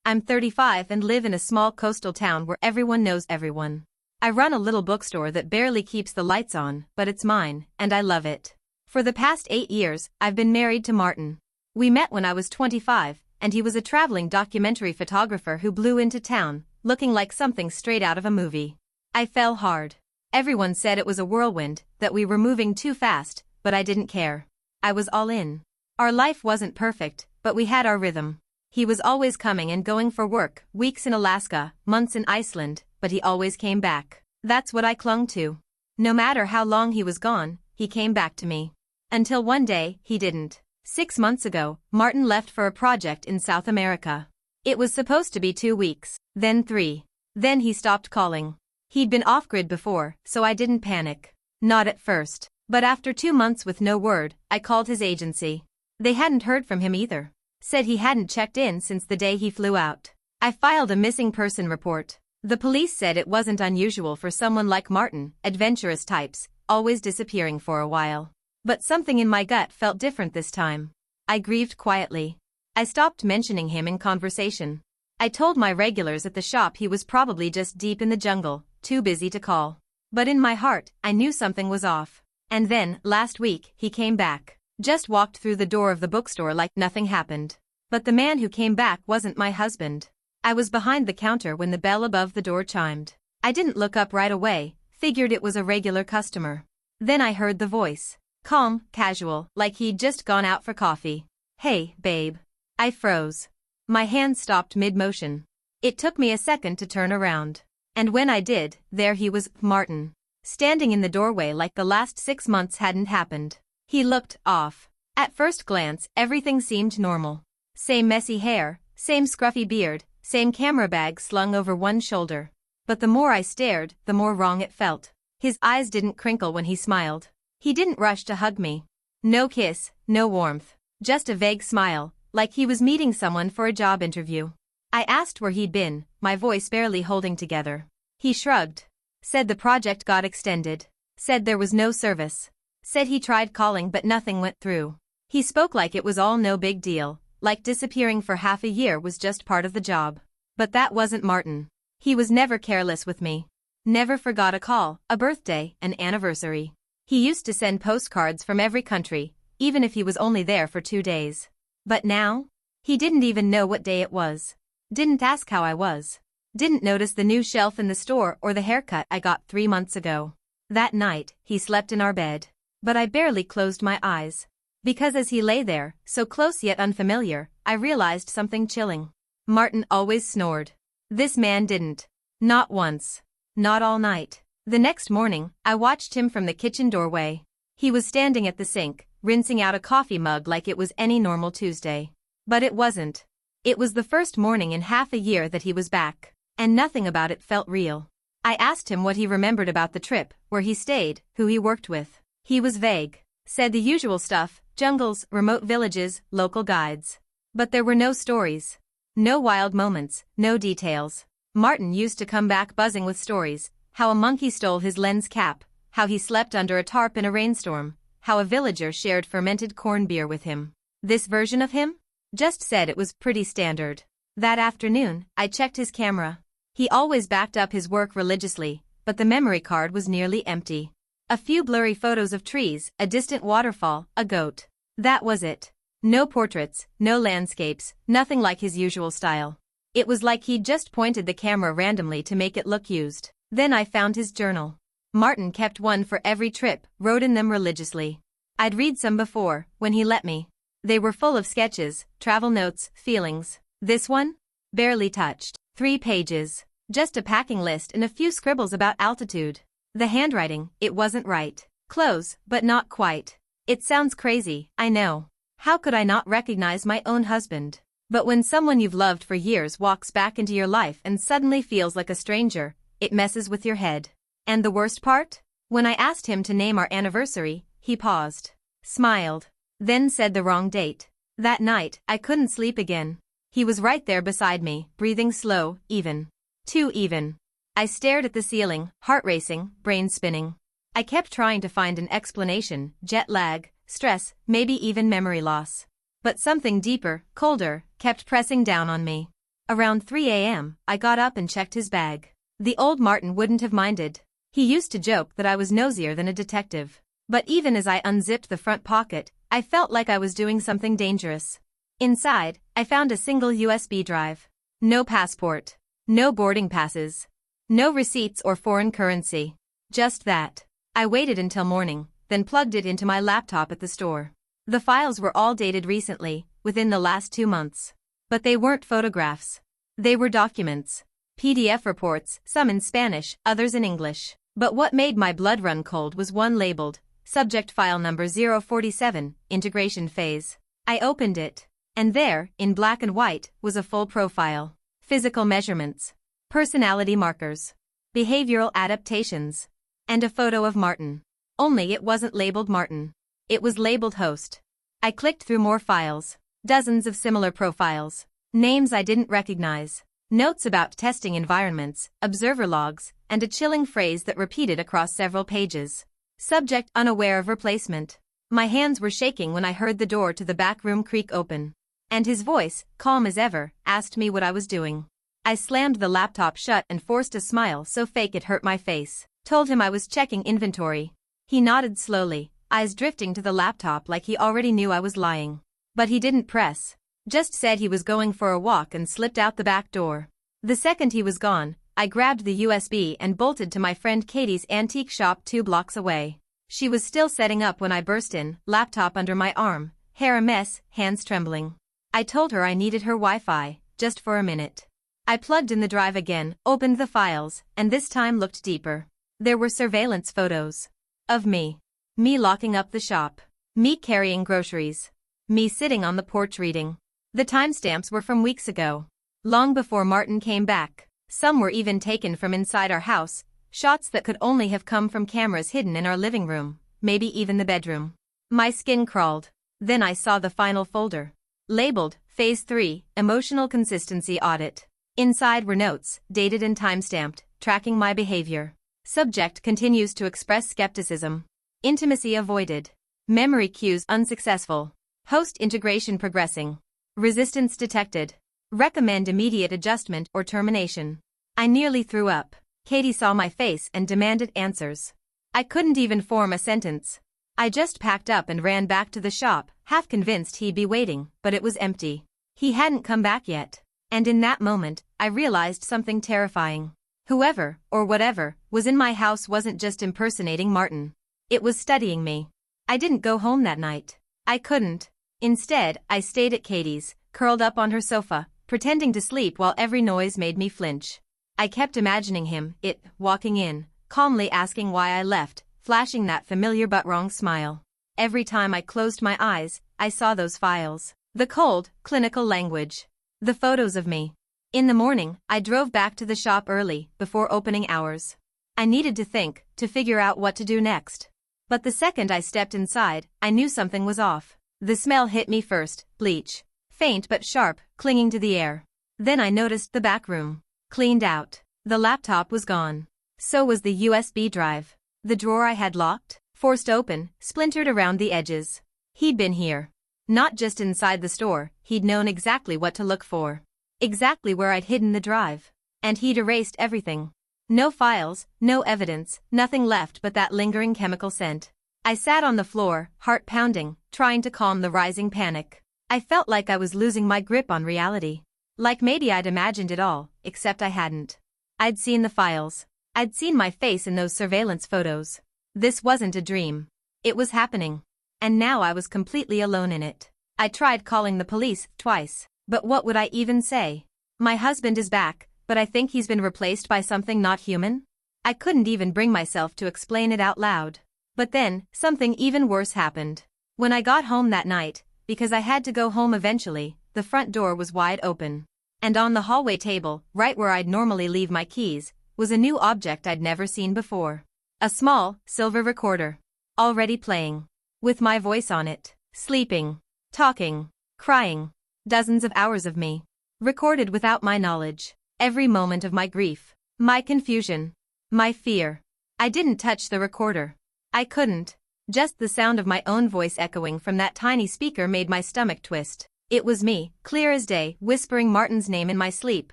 I'm 35 and live in a small coastal town where everyone knows everyone. I run a little bookstore that barely keeps the lights on, but it's mine, and I love it. For the past 8 years, I've been married to Martin. We met when I was 25, and he was a traveling documentary photographer who blew into town, looking like something straight out of a movie. I fell hard. Everyone said it was a whirlwind, that we were moving too fast, but I didn't care. I was all in. Our life wasn't perfect, but we had our rhythm. He was always coming and going for work, weeks in Alaska, months in Iceland, but he always came back. That's what I clung to. No matter how long he was gone, he came back to me. Until one day, he didn't. 6 months ago, Martin left for a project in South America. It was supposed to be 2 weeks, then 3. Then he stopped calling. He'd been off-grid before, so I didn't panic. Not at first. But after 2 months with no word, I called his agency. They hadn't heard from him either. Said he hadn't checked in since the day he flew out. I filed a missing person report. The police said it wasn't unusual for someone like Martin, adventurous types, always disappearing for a while. But something in my gut felt different this time. I grieved quietly. I stopped mentioning him in conversation. I told my regulars at the shop he was probably just deep in the jungle, too busy to call. But in my heart, I knew something was off. And then, last week, he came back. Just walked through the door of the bookstore like nothing happened. But the man who came back wasn't my husband. I was behind the counter when the bell above the door chimed. I didn't look up right away, figured it was a regular customer. Then I heard the voice. Calm, casual, like he'd just gone out for coffee. Hey, babe. I froze. My hand stopped mid-motion. It took me a second to turn around. And when I did, there he was, Martin. Standing in the doorway like the last 6 months hadn't happened. He looked off. At first glance, everything seemed normal. Same messy hair, same scruffy beard, same camera bag slung over one shoulder. But the more I stared, the more wrong it felt. His eyes didn't crinkle when he smiled. He didn't rush to hug me. No kiss, no warmth. Just a vague smile, like he was meeting someone for a job interview. I asked where he'd been, my voice barely holding together. He shrugged. Said the project got extended. Said there was no service. Said he tried calling but nothing went through. He spoke like it was all no big deal, like disappearing for half a year was just part of the job. But that wasn't Martin. He was never careless with me. Never forgot a call, a birthday, an anniversary. He used to send postcards from every country, even if he was only there for 2 days. But now? He didn't even know what day it was. Didn't ask how I was. Didn't notice the new shelf in the store or the haircut I got 3 months ago. That night, he slept in our bed. But I barely closed my eyes. Because as he lay there, so close yet unfamiliar, I realized something chilling. Martin always snored. This man didn't. Not once. Not all night. The next morning, I watched him from the kitchen doorway. He was standing at the sink, rinsing out a coffee mug like it was any normal Tuesday. But it wasn't. It was the first morning in half a year that he was back, and nothing about it felt real. I asked him what he remembered about the trip, where he stayed, who he worked with. He was vague. Said the usual stuff, jungles, remote villages, local guides. But there were no stories. No wild moments, no details. Martin used to come back buzzing with stories, how a monkey stole his lens cap, how he slept under a tarp in a rainstorm, how a villager shared fermented corn beer with him. This version of him? Just said it was pretty standard. That afternoon, I checked his camera. He always backed up his work religiously, but the memory card was nearly empty. A few blurry photos of trees, a distant waterfall, a goat. That was it. No portraits, no landscapes, nothing like his usual style. It was like he'd just pointed the camera randomly to make it look used. Then I found his journal. Martin kept one for every trip, wrote in them religiously. I'd read some before, when he let me. They were full of sketches, travel notes, feelings. This one? Barely touched. 3 pages. Just a packing list and a few scribbles about altitude. The handwriting, it wasn't right. Close, but not quite. It sounds crazy, I know. How could I not recognize my own husband? But when someone you've loved for years walks back into your life and suddenly feels like a stranger, it messes with your head. And the worst part? When I asked him to name our anniversary, he paused, smiled, then said the wrong date. That night, I couldn't sleep again. He was right there beside me, breathing slow, even. Too even. I stared at the ceiling, heart racing, brain spinning. I kept trying to find an explanation, jet lag, stress, maybe even memory loss. But something deeper, colder, kept pressing down on me. Around 3 a.m., I got up and checked his bag. The old Martin wouldn't have minded. He used to joke that I was nosier than a detective. But even as I unzipped the front pocket, I felt like I was doing something dangerous. Inside, I found a single USB drive. No passport. No boarding passes. No receipts or foreign currency. Just that. I waited until morning, then plugged it into my laptop at the store. The files were all dated recently, within the last 2 months. But they weren't photographs. They were documents. PDF reports, some in Spanish, others in English. But what made my blood run cold was one labeled, Subject File Number 047, Integration Phase. I opened it. And there, in black and white, was a full profile. Physical measurements. Personality markers. Behavioral adaptations. And a photo of Martin. Only it wasn't labeled Martin. It was labeled Host. I clicked through more files. Dozens of similar profiles. Names I didn't recognize. Notes about testing environments, observer logs, and a chilling phrase that repeated across several pages. Subject unaware of replacement. My hands were shaking when I heard the door to the back room creak open. And his voice, calm as ever, asked me what I was doing. I slammed the laptop shut and forced a smile so fake it hurt my face. Told him I was checking inventory. He nodded slowly, eyes drifting to the laptop like he already knew I was lying. But he didn't press. Just said he was going for a walk and slipped out the back door. The second he was gone, I grabbed the USB and bolted to my friend Katie's antique shop 2 blocks away. She was still setting up when I burst in, laptop under my arm, hair a mess, hands trembling. I told her I needed her Wi-Fi, just for a minute. I plugged in the drive again, opened the files, and this time looked deeper. There were surveillance photos. Of me. Me locking up the shop. Me carrying groceries. Me sitting on the porch reading. The timestamps were from weeks ago. Long before Martin came back. Some were even taken from inside our house, shots that could only have come from cameras hidden in our living room, maybe even the bedroom. My skin crawled. Then I saw the final folder. Labeled, Phase 3, Emotional Consistency Audit. Inside were notes, dated and timestamped, tracking my behavior. Subject continues to express skepticism. Intimacy avoided. Memory cues unsuccessful. Host integration progressing. Resistance detected. Recommend immediate adjustment or termination. I nearly threw up. Katie saw my face and demanded answers. I couldn't even form a sentence. I just packed up and ran back to the shop, half convinced he'd be waiting, but it was empty. He hadn't come back yet. And in that moment, I realized something terrifying. Whoever, or whatever, was in my house wasn't just impersonating Martin. It was studying me. I didn't go home that night. I couldn't. Instead, I stayed at Katie's, curled up on her sofa, pretending to sleep while every noise made me flinch. I kept imagining him, walking in, calmly asking why I left, flashing that familiar but wrong smile. Every time I closed my eyes, I saw those files. The cold, clinical language. The photos of me. In the morning, I drove back to the shop early, before opening hours. I needed to think, to figure out what to do next. But the second I stepped inside, I knew something was off. The smell hit me first, bleach. Faint but sharp, clinging to the air. Then I noticed the back room. Cleaned out. The laptop was gone. So was the USB drive. The drawer I had locked, forced open, splintered around the edges. He'd been here. Not just inside the store, he'd known exactly what to look for. Exactly where I'd hidden the drive. And he'd erased everything. No files, no evidence, nothing left but that lingering chemical scent. I sat on the floor, heart pounding, trying to calm the rising panic. I felt like I was losing my grip on reality. Like maybe I'd imagined it all, except I hadn't. I'd seen the files. I'd seen my face in those surveillance photos. This wasn't a dream. It was happening. And now I was completely alone in it. I tried calling the police twice, but what would I even say? My husband is back, but I think he's been replaced by something not human? I couldn't even bring myself to explain it out loud. But then, something even worse happened. When I got home that night, because I had to go home eventually, the front door was wide open. And on the hallway table, right where I'd normally leave my keys, was a new object I'd never seen before. A small, silver recorder. Already playing. With my voice on it. Sleeping. Talking. Crying. Dozens of hours of me. Recorded without my knowledge. Every moment of my grief. My confusion. My fear. I didn't touch the recorder. I couldn't. Just the sound of my own voice echoing from that tiny speaker made my stomach twist. It was me, clear as day, whispering Martin's name in my sleep,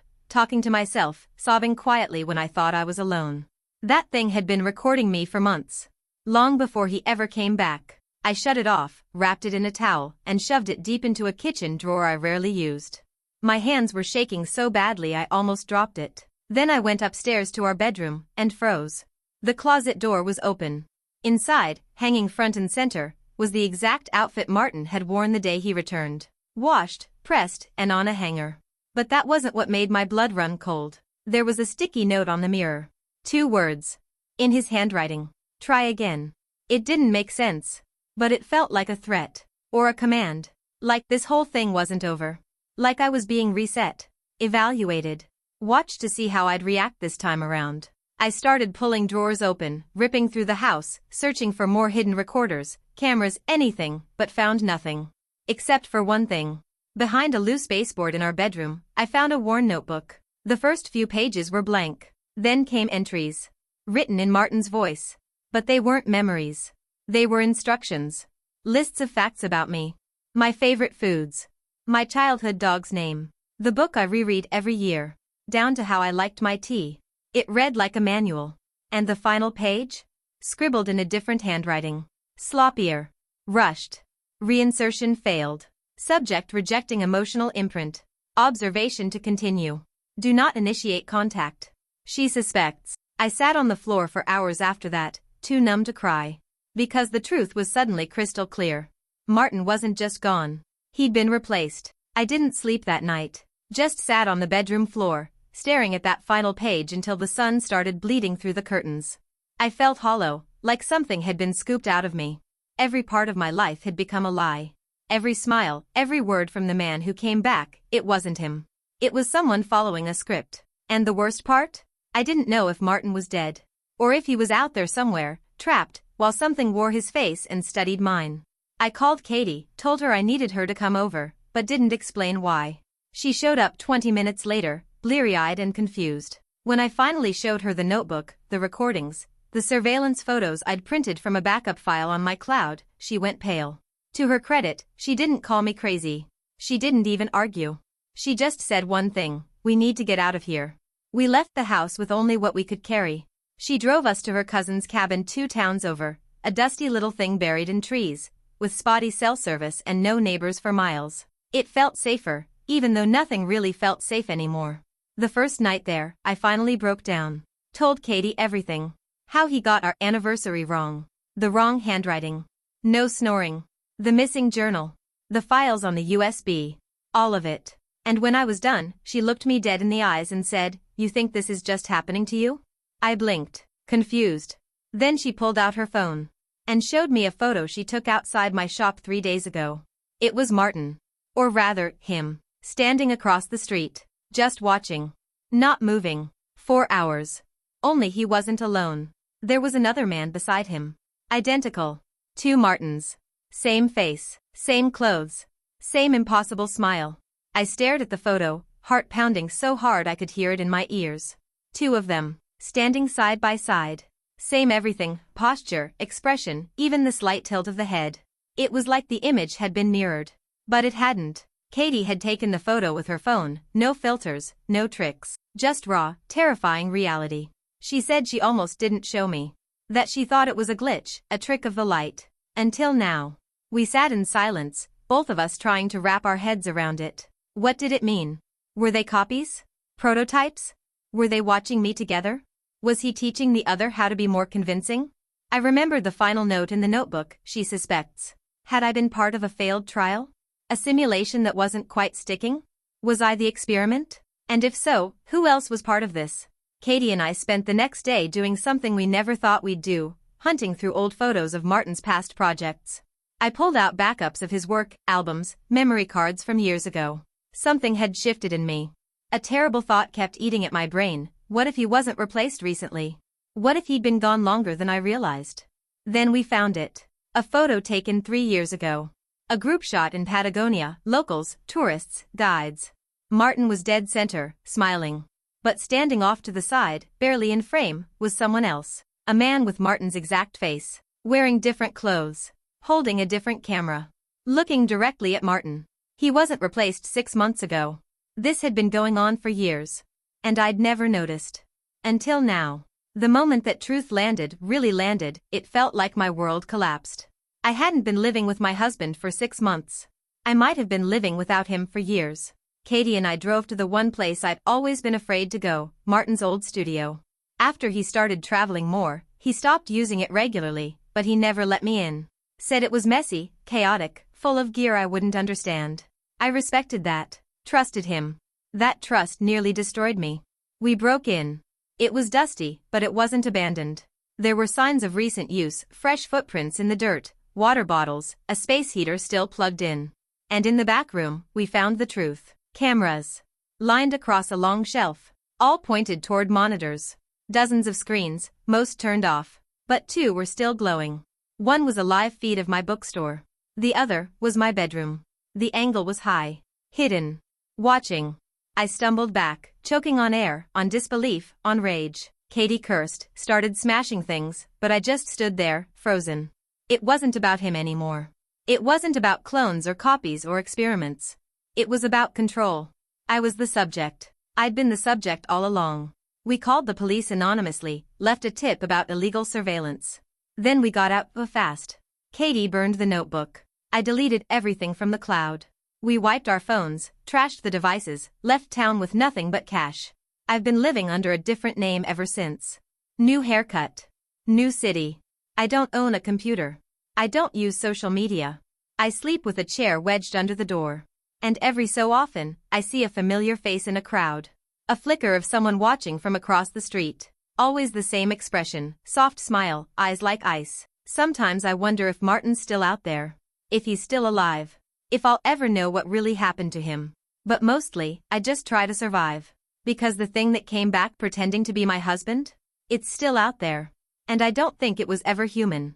talking to myself, sobbing quietly when I thought I was alone. That thing had been recording me for months. Long before he ever came back. I shut it off, wrapped it in a towel, and shoved it deep into a kitchen drawer I rarely used. My hands were shaking so badly I almost dropped it. Then I went upstairs to our bedroom, and froze. The closet door was open. Inside, hanging front and center, was the exact outfit Martin had worn the day he returned. Washed, pressed, and on a hanger. But that wasn't what made my blood run cold. There was a sticky note on the mirror. 2 words. In his handwriting. Try again. It didn't make sense. But it felt like a threat. Or a command. Like this whole thing wasn't over. Like I was being reset. Evaluated. Watched to see how I'd react this time around. I started pulling drawers open, ripping through the house, searching for more hidden recorders, cameras, anything, but found nothing. Except for one thing. Behind a loose baseboard in our bedroom, I found a worn notebook. The first few pages were blank. Then came entries. Written in Martin's voice. But they weren't memories. They were instructions. Lists of facts about me. My favorite foods. My childhood dog's name. The book I reread every year. Down to how I liked my tea. It read like a manual. And the final page? Scribbled in a different handwriting. Sloppier. Rushed. Reinsertion failed. Subject rejecting emotional imprint. Observation to continue. Do not initiate contact. She suspects. I sat on the floor for hours after that, too numb to cry. Because the truth was suddenly crystal clear. Martin wasn't just gone. He'd been replaced. I didn't sleep that night. Just sat on the bedroom floor, staring at that final page until the sun started bleeding through the curtains. I felt hollow, like something had been scooped out of me. Every part of my life had become a lie. Every smile, every word from the man who came back, it wasn't him. It was someone following a script. And the worst part? I didn't know if Martin was dead. Or if he was out there somewhere, trapped, while something wore his face and studied mine. I called Katie, told her I needed her to come over, but didn't explain why. She showed up 20 minutes later, bleary-eyed and confused. When I finally showed her the notebook, the recordings, the surveillance photos I'd printed from a backup file on my cloud, she went pale. To her credit, she didn't call me crazy. She didn't even argue. She just said one thing: we need to get out of here. We left the house with only what we could carry. She drove us to her cousin's cabin 2 towns over, a dusty little thing buried in trees, with spotty cell service and no neighbors for miles. It felt safer, even though nothing really felt safe anymore. The first night there, I finally broke down. Told Katie everything. How he got our anniversary wrong. The wrong handwriting. No snoring. The missing journal. The files on the USB. All of it. And when I was done, she looked me dead in the eyes and said, "You think this is just happening to you?" I blinked, confused. Then she pulled out her phone. And showed me a photo she took outside my shop 3 days ago. It was Martin. Or rather, him. Standing across the street. Just watching. Not moving. 4 hours. Only he wasn't alone. There was another man beside him. Identical. 2 Martins. Same face. Same clothes. Same impossible smile. I stared at the photo, heart pounding so hard I could hear it in my ears. 2 of them. Standing side by side. Same everything, posture, expression, even the slight tilt of the head. It was like the image had been mirrored. But it hadn't. Katie had taken the photo with her phone, no filters, no tricks. Just raw, terrifying reality. She said she almost didn't show me. That she thought it was a glitch, a trick of the light. Until now. We sat in silence, both of us trying to wrap our heads around it. What did it mean? Were they copies? Prototypes? Were they watching me together? Was he teaching the other how to be more convincing? I remembered the final note in the notebook, she suspects. Had I been part of a failed trial? A simulation that wasn't quite sticking? Was I the experiment? And if so, who else was part of this? Katie and I spent the next day doing something we never thought we'd do, hunting through old photos of Martin's past projects. I pulled out backups of his work, albums, memory cards from years ago. Something had shifted in me. A terrible thought kept eating at my brain. What if he wasn't replaced recently? What if he'd been gone longer than I realized? Then we found it. A photo taken 3 years ago. A group shot in Patagonia, locals, tourists, guides. Martin was dead center, smiling. But standing off to the side, barely in frame, was someone else. A man with Martin's exact face. Wearing different clothes. Holding a different camera. Looking directly at Martin. He wasn't replaced 6 months ago. This had been going on for years. And I'd never noticed. Until now. The moment that truth landed, really landed, it felt like my world collapsed. I hadn't been living with my husband for 6 months. I might have been living without him for years. Katie and I drove to the one place I'd always been afraid to go, Martin's old studio. After he started traveling more, he stopped using it regularly, but he never let me in. Said it was messy, chaotic, full of gear I wouldn't understand. I respected that. Trusted him. That trust nearly destroyed me. We broke in. It was dusty, but it wasn't abandoned. There were signs of recent use, fresh footprints in the dirt, water bottles, a space heater still plugged in. And in the back room, we found the truth. Cameras. Lined across a long shelf. All pointed toward monitors. Dozens of screens, most turned off. But 2 were still glowing. One was a live feed of my bookstore. The other was my bedroom. The angle was high. Hidden. Watching. I stumbled back, choking on air, on disbelief, on rage. Katie cursed, started smashing things, but I just stood there, frozen. It wasn't about him anymore. It wasn't about clones or copies or experiments. It was about control. I was the subject. I'd been the subject all along. We called the police anonymously, left a tip about illegal surveillance. Then we got out fast. Katie burned the notebook. I deleted everything from the cloud. We wiped our phones, trashed the devices, left town with nothing but cash. I've been living under a different name ever since. New haircut. New city. I don't own a computer. I don't use social media. I sleep with a chair wedged under the door. And every so often, I see a familiar face in a crowd. A flicker of someone watching from across the street. Always the same expression, soft smile, eyes like ice. Sometimes I wonder if Martin's still out there. If he's still alive. If I'll ever know what really happened to him. But mostly, I just try to survive. Because the thing that came back pretending to be my husband? It's still out there. And I don't think it was ever human.